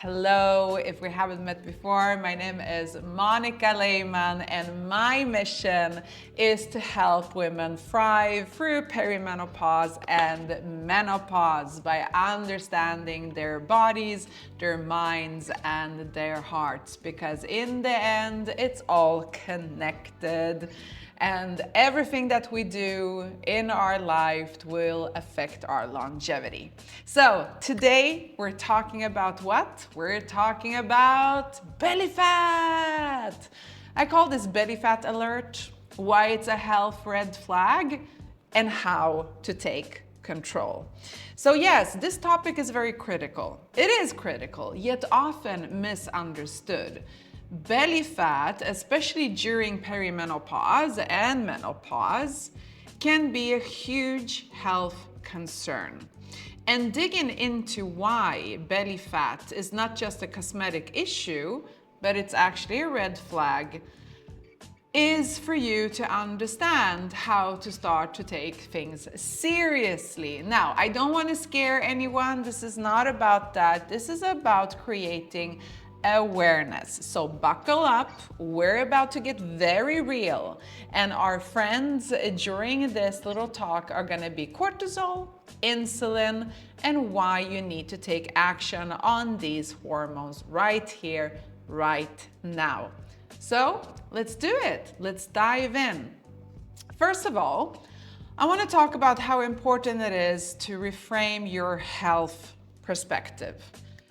Hello, if we haven't met before, my name is Monica Lehman and my mission is to help women thrive through perimenopause and menopause by understanding their bodies, their minds, and their hearts, because in the end, it's all connected. And everything that we do in our life will affect our longevity. So today we're talking about what? We're talking about belly fat. I call this belly fat alert, why it's a health red flag, and how to take control. So yes, this topic is very critical. It is critical, yet often misunderstood. Belly fat, especially during perimenopause and menopause, can be a huge health concern. And digging into why belly fat is not just a cosmetic issue, but it's actually a red flag, is for you to understand how to start to take things seriously. Now, I don't want to scare anyone. This is not about that. This is about creating awareness. So buckle up, we're about to get very real. And our friends during this little talk are gonna be cortisol, insulin, and why you need to take action on these hormones right here, right now. So let's do it. Let's dive in. First of all, I wanna talk about how important it is to reframe your health perspective.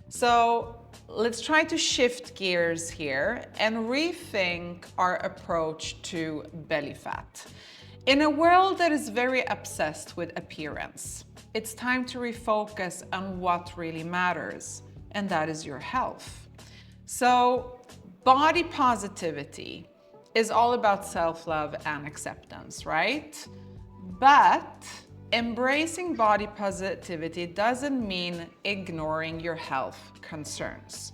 So let's try to shift gears here and rethink our approach to belly fat. In a world that is very obsessed with appearance, it's time to refocus on what really matters, and that is your health. So body positivity is all about self-love and acceptance, right? But embracing body positivity doesn't mean ignoring your health concerns.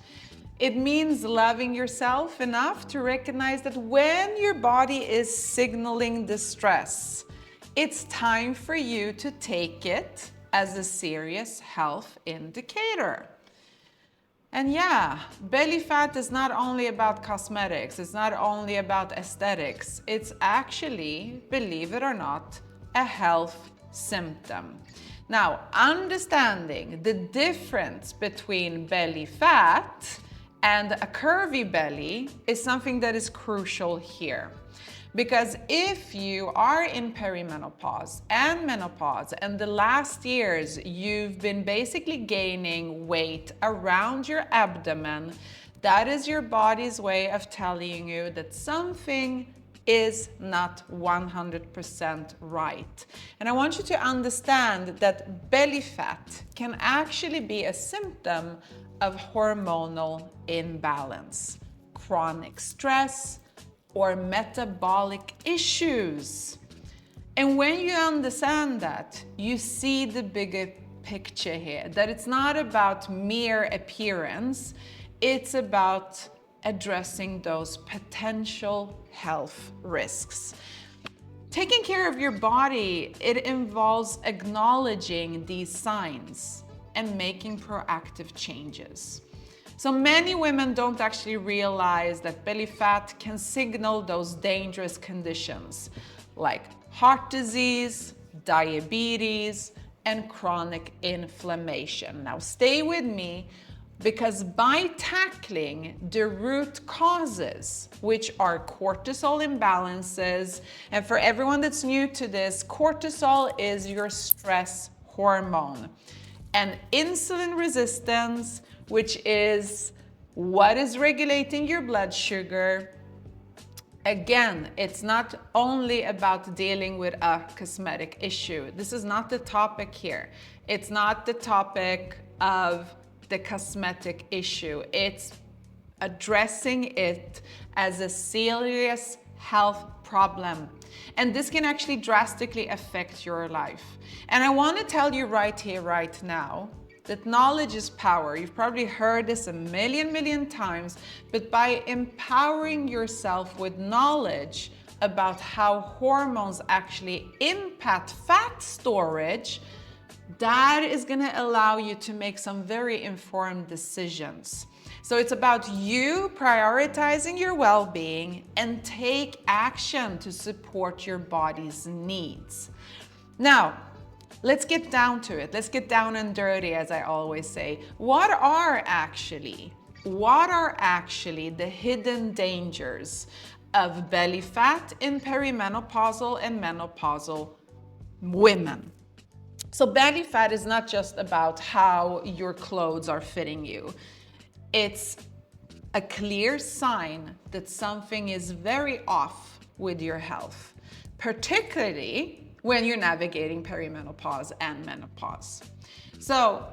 It means loving yourself enough to recognize that when your body is signaling distress, it's time for you to take it as a serious health indicator. And yeah, belly fat is not only about cosmetics, it's not only about aesthetics, it's actually, believe it or not, a health symptom. Now, understanding the difference between belly fat and a curvy belly is something that is crucial here. Because if you are in perimenopause and menopause and the last years you've been basically gaining weight around your abdomen, that is your body's way of telling you that something is not 100% right. And I want you to understand that belly fat can actually be a symptom of hormonal imbalance, chronic stress, or metabolic issues. And when you understand that, you see the bigger picture here, that it's not about mere appearance, it's about addressing those potential health risks. Taking care of your body, it involves acknowledging these signs and making proactive changes. So many women don't actually realize that belly fat can signal those dangerous conditions like heart disease, diabetes, and chronic inflammation. Now stay with me, because by tackling the root causes, which are cortisol imbalances, and for everyone that's new to this, cortisol is your stress hormone, and insulin resistance, which is what is regulating your blood sugar. Again, it's not only about dealing with a cosmetic issue. This is not the topic here. It's not the topic of the cosmetic issue. It's addressing it as a serious health problem. And this can actually drastically affect your life. And I want to tell you right here, right now, that knowledge is power. You've probably heard this a million times, but by empowering yourself with knowledge about how hormones actually impact fat storage, That is going to allow you to make some very informed decisions. So it's about you prioritizing your well-being and take action to support your body's needs. Now, let's get down to it. Let's get down and dirty, as I always say. What are actually the hidden dangers of belly fat in perimenopausal and menopausal women? So belly fat is not just about how your clothes are fitting you. It's a clear sign that something is very off with your health, particularly when you're navigating perimenopause and menopause. So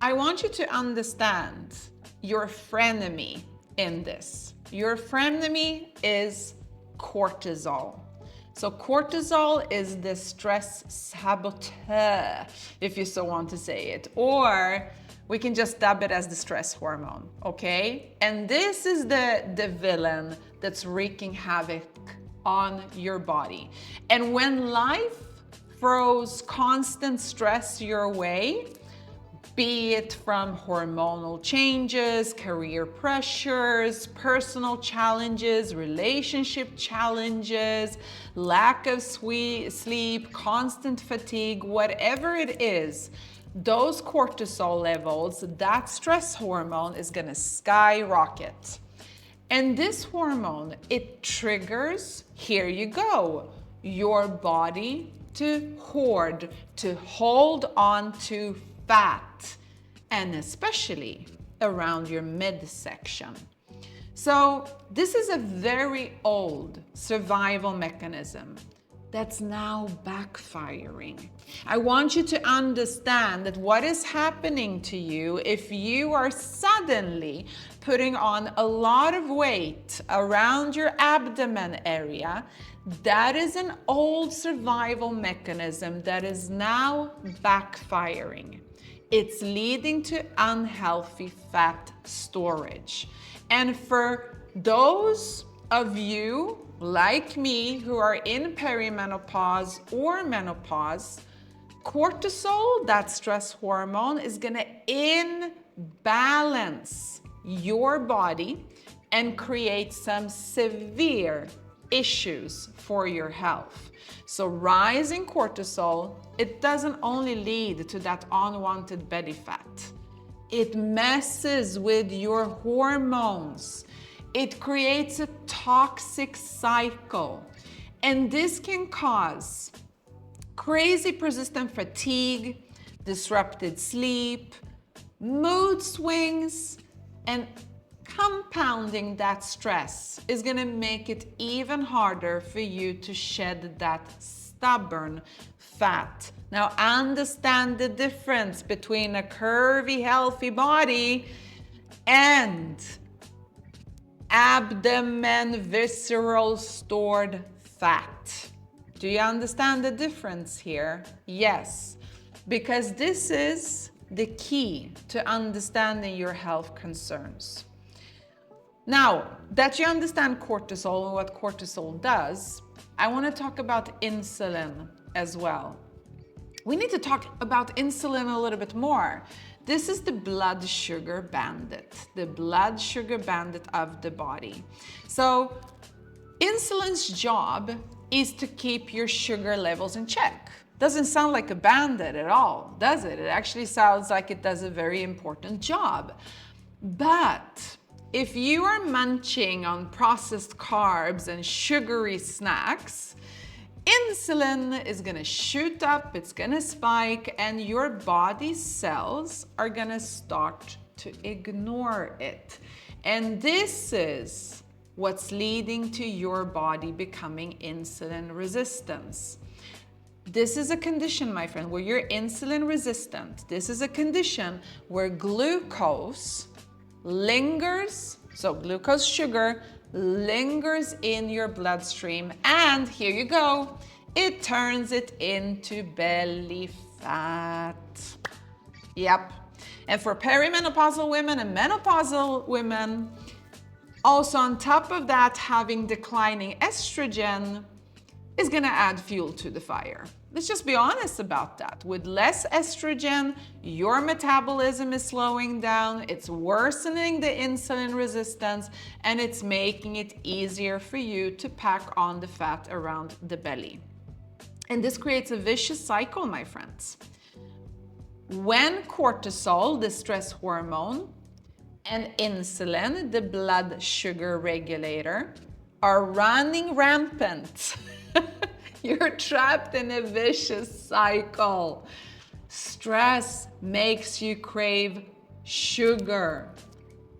I want you to understand your frenemy in this. Your frenemy is cortisol. So cortisol is the stress saboteur, if you so want to say it, or we can just dub it as the stress hormone, okay? And this is the villain that's wreaking havoc on your body. And when life throws constant stress your way, be it from hormonal changes, career pressures, personal challenges, relationship challenges, lack of sleep, constant fatigue, whatever it is, those cortisol levels, that stress hormone is gonna skyrocket. And this hormone, it triggers, here you go, your body to hoard, to hold on to fat, and especially around your midsection. So this is a very old survival mechanism that's now backfiring. I want you to understand that what is happening to you if you are suddenly putting on a lot of weight around your abdomen area, that is an old survival mechanism that is now backfiring. It's leading to unhealthy fat storage. And for those of you like me who are in perimenopause or menopause, cortisol, that stress hormone, is gonna imbalance your body and create some severe issues for your health. So rising cortisol, it doesn't only lead to that unwanted belly fat. It messes with your hormones. It creates a toxic cycle. And this can cause crazy persistent fatigue, disrupted sleep, mood swings, and compounding that stress is gonna make it even harder for you to shed that stubborn fat. Now understand the difference between a curvy, healthy body and abdomen, visceral, stored fat. Do you understand the difference here? Yes, because this is the key to understanding your health concerns. Now that you understand cortisol and what cortisol does, I want to talk about insulin as well. We need to talk about insulin a little bit more. This is the blood sugar bandit of the body. So insulin's job is to keep your sugar levels in check. Doesn't sound like a bandit at all, does it? It actually sounds like it does a very important job. But if you are munching on processed carbs and sugary snacks, insulin is gonna shoot up, it's gonna spike, and your body's cells are gonna start to ignore it. And this is what's leading to your body becoming insulin resistance. This is a condition, my friend, where you're insulin resistant. This is a condition where glucose lingers, so glucose sugar lingers in your bloodstream, and here you go, it turns it into belly fat. Yep. And for perimenopausal women and menopausal women, also on top of that, having declining estrogen, is going to add fuel to the fire. Let's just be honest about that. With less estrogen, your metabolism is slowing down, it's worsening the insulin resistance, and it's making it easier for you to pack on the fat around the belly. And this creates a vicious cycle, my friends. When cortisol, the stress hormone, and insulin, the blood sugar regulator, are running rampant, you're trapped in a vicious cycle. Stress makes you crave sugar,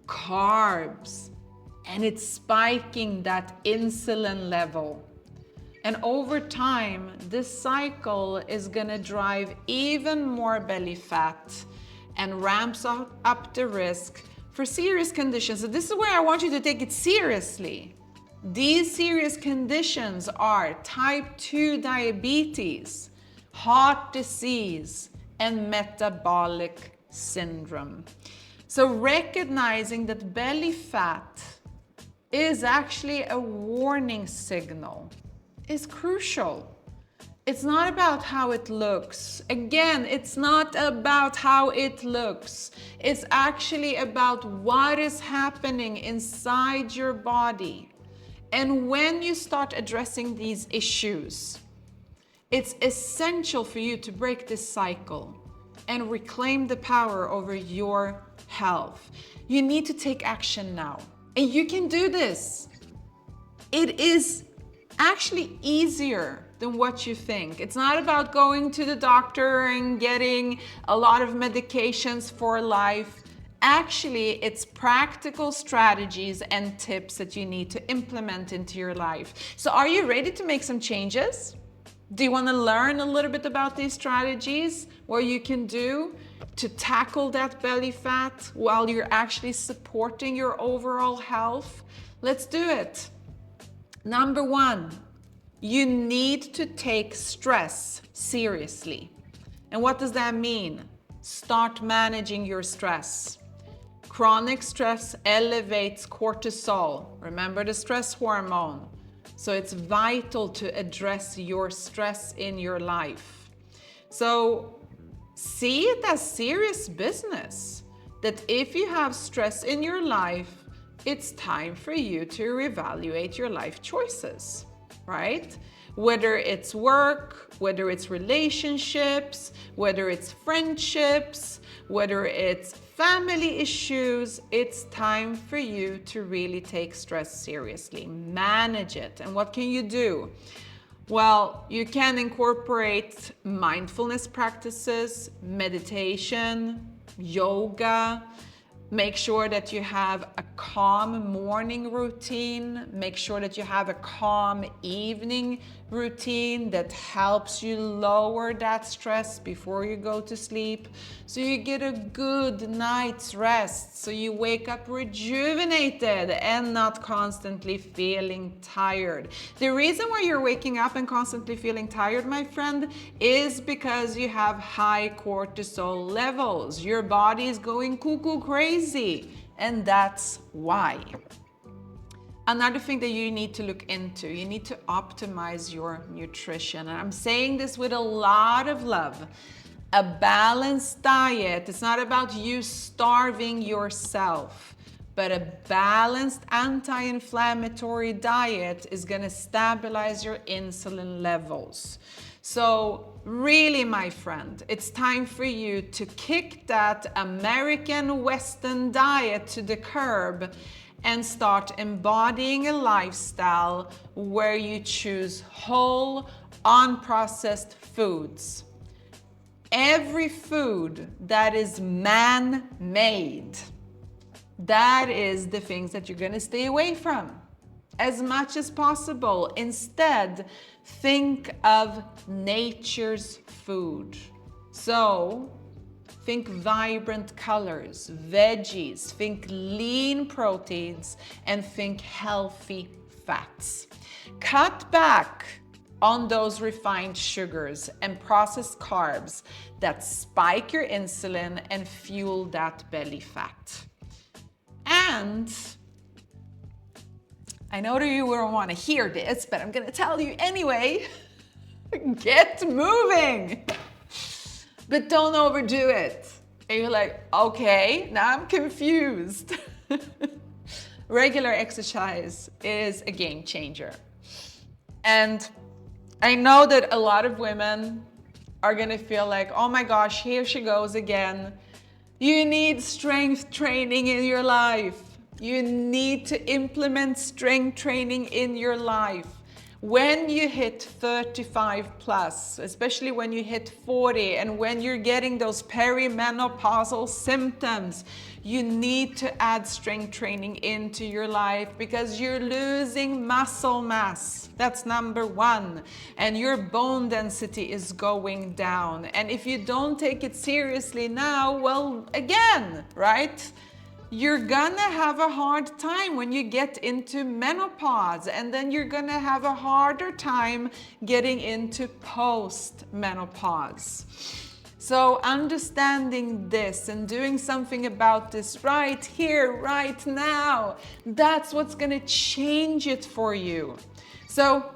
carbs, and it's spiking that insulin level. And over time, this cycle is gonna drive even more belly fat and ramps up the risk for serious conditions. So this is where I want you to take it seriously. These serious conditions are type 2 diabetes, heart disease, and metabolic syndrome. So recognizing that belly fat is actually a warning signal is crucial. It's not about how it looks. Again, it's not about how it looks. It's actually about what is happening inside your body. And when you start addressing these issues, it's essential for you to break this cycle and reclaim the power over your health. You need to take action now. And you can do this. It is actually easier than what you think. It's not about going to the doctor and getting a lot of medications for life. Actually, it's practical strategies and tips that you need to implement into your life. So are you ready to make some changes? Do you want to learn a little bit about these strategies, what you can do to tackle that belly fat while you're actually supporting your overall health? Let's do it. Number one, you need to take stress seriously. And what does that mean? Start managing your stress. Chronic stress elevates cortisol. Remember the stress hormone. So it's vital to address your stress in your life. So see it as serious business, that if you have stress in your life, it's time for you to reevaluate your life choices, right? Whether it's work, whether it's relationships, whether it's friendships, whether it's family issues, it's time for you to really take stress seriously. Manage it. And what can you do? Well, you can incorporate mindfulness practices, meditation, yoga. Make sure that you have a calm morning routine. Make sure that you have a calm evening routine that helps you lower that stress before you go to sleep, so you get a good night's rest, so you wake up rejuvenated and not constantly feeling tired. The reason why you're waking up and constantly feeling tired, my friend, is because you have high cortisol levels. Your body is going cuckoo crazy, and that's why. Another thing that you need to look into, you need to optimize your nutrition. And I'm saying this with a lot of love. A balanced diet, it's not about you starving yourself, but a balanced anti-inflammatory diet is going to stabilize your insulin levels. So really, my friend, it's time for you to kick that American Western diet to the curb and start embodying a lifestyle where you choose whole, unprocessed foods. Every food that is man-made, that is the things that you're going to stay away from as much as possible. Instead, think of nature's food. So think vibrant colors, veggies, think lean proteins, and think healthy fats. Cut back on those refined sugars and processed carbs that spike your insulin and fuel that belly fat. And I know that you wouldn't want to hear this, but I'm going to tell you anyway. Get moving, but don't overdo it. And you're like, okay, now I'm confused. Regular exercise is a game changer. And I know that a lot of women are gonna feel like, oh my gosh, here she goes again. You need strength training in your life. You need to implement strength training in your life. When you hit 35 plus, especially when you hit 40 and when you're getting those perimenopausal symptoms, you need to add strength training into your life because you're losing muscle mass. That's number one. And your bone density is going down. And if you don't take it seriously now, well, again, right? You're gonna have a hard time when you get into menopause, and then you're gonna have a harder time getting into post-menopause. So understanding this and doing something about this right here, right now, that's what's gonna change it for you. So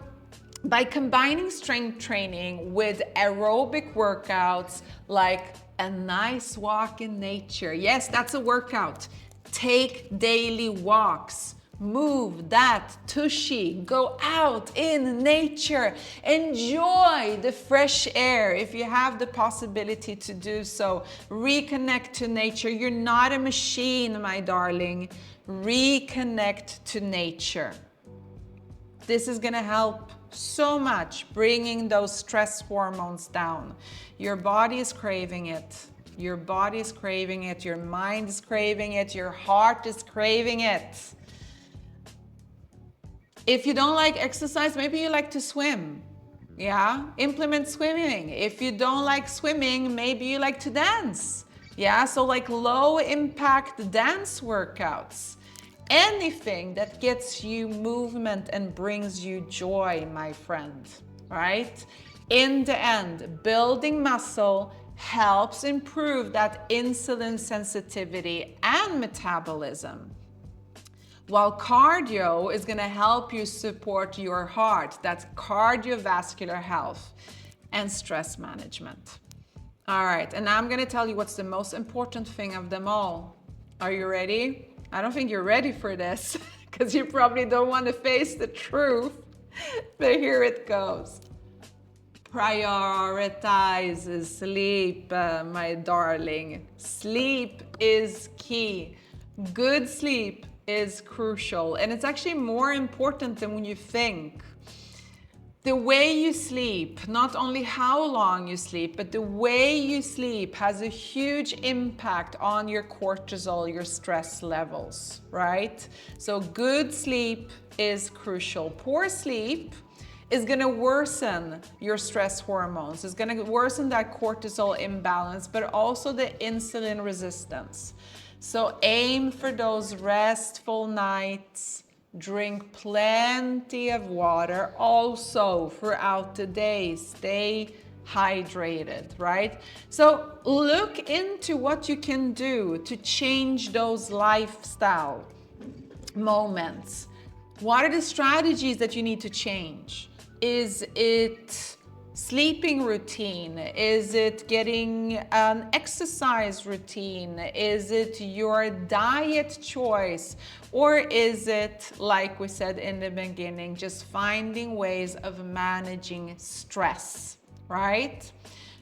by combining strength training with aerobic workouts like a nice walk in nature. Yes, that's a workout. Take daily walks. Move that tushy. Go out in nature. Enjoy the fresh air if you have the possibility to do so. Reconnect to nature. You're not a machine, my darling. Reconnect to nature. This is going to help so much bringing those stress hormones down. Your body is craving it. Your body is craving it. Your mind is craving it. Your heart is craving it. If you don't like exercise, maybe you like to swim. Yeah, implement swimming. If you don't like swimming, maybe you like to dance. Yeah, so like low impact dance workouts. Anything that gets you movement and brings you joy, my friend, right? In the end, building muscle helps improve that insulin sensitivity and metabolism. While cardio is going to help you support your heart, that's cardiovascular health and stress management. All right, and now I'm going to tell you what's the most important thing of them all. Are you ready? I don't think you're ready for this because you probably don't want to face the truth, but here it goes. Prioritize sleep, my darling. Sleep is key. Good sleep is crucial, and it's actually more important than when you think. The way you sleep, not only how long you sleep, but the way you sleep has a huge impact on your cortisol, your stress levels, right? So good sleep is crucial. Poor sleep is going to worsen your stress hormones. It's going to worsen that cortisol imbalance, but also the insulin resistance. So aim for those restful nights. Drink plenty of water also throughout the day. Stay hydrated, right? So look into what you can do to change those lifestyle moments. What are the strategies that you need to change? Is it sleeping routine? Is it getting an exercise routine? Is it your diet choice? Or is it, like we said in the beginning, just finding ways of managing stress, right?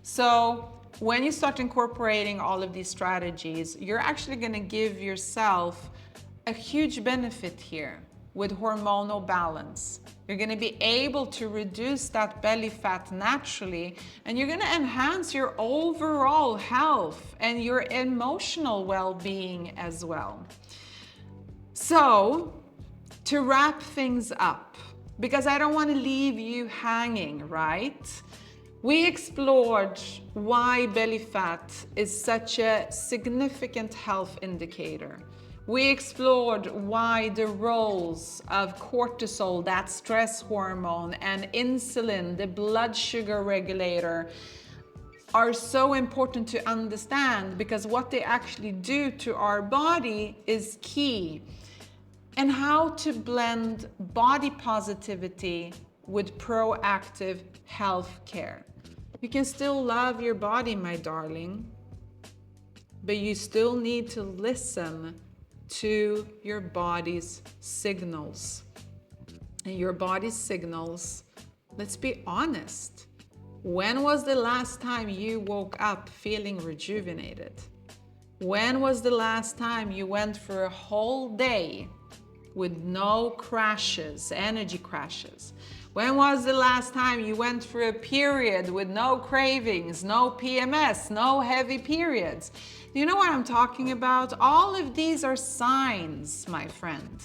So when you start incorporating all of these strategies, you're actually going to give yourself a huge benefit here with hormonal balance. You're going to be able to reduce that belly fat naturally, and you're going to enhance your overall health and your emotional well-being as well. So, to wrap things up, because I don't want to leave you hanging, right? We explored why belly fat is such a significant health indicator. We explored why the roles of cortisol, that stress hormone, and insulin, the blood sugar regulator, are so important to understand because what they actually do to our body is key. and how to blend body positivity with proactive health care. You can still love your body, my darling, but you still need to listen to your body's signals. And your body's signals, let's be honest. When was the last time you woke up feeling rejuvenated? When was the last time you went for a whole day with no crashes, energy crashes? When was the last time you went through a period with no cravings, no PMS, no heavy periods? Do you know what I'm talking about? All of these are signs, my friend.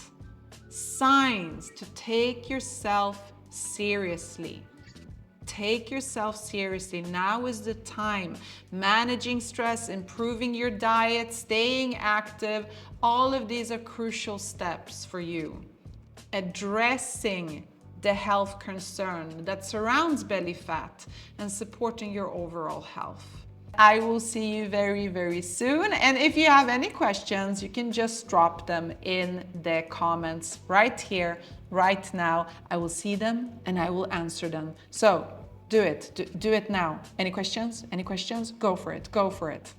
Signs to take yourself seriously. Take yourself seriously. Now is the time. Managing stress, improving your diet, staying active, all of these are crucial steps for you. Addressing the health concern that surrounds belly fat and supporting your overall health. I will see you very, very soon. And if you have any questions, you can just drop them in the comments right here, right now. I will see them and I will answer them. So do it. Do it now. Any questions? Any questions? Go for it. Go for it.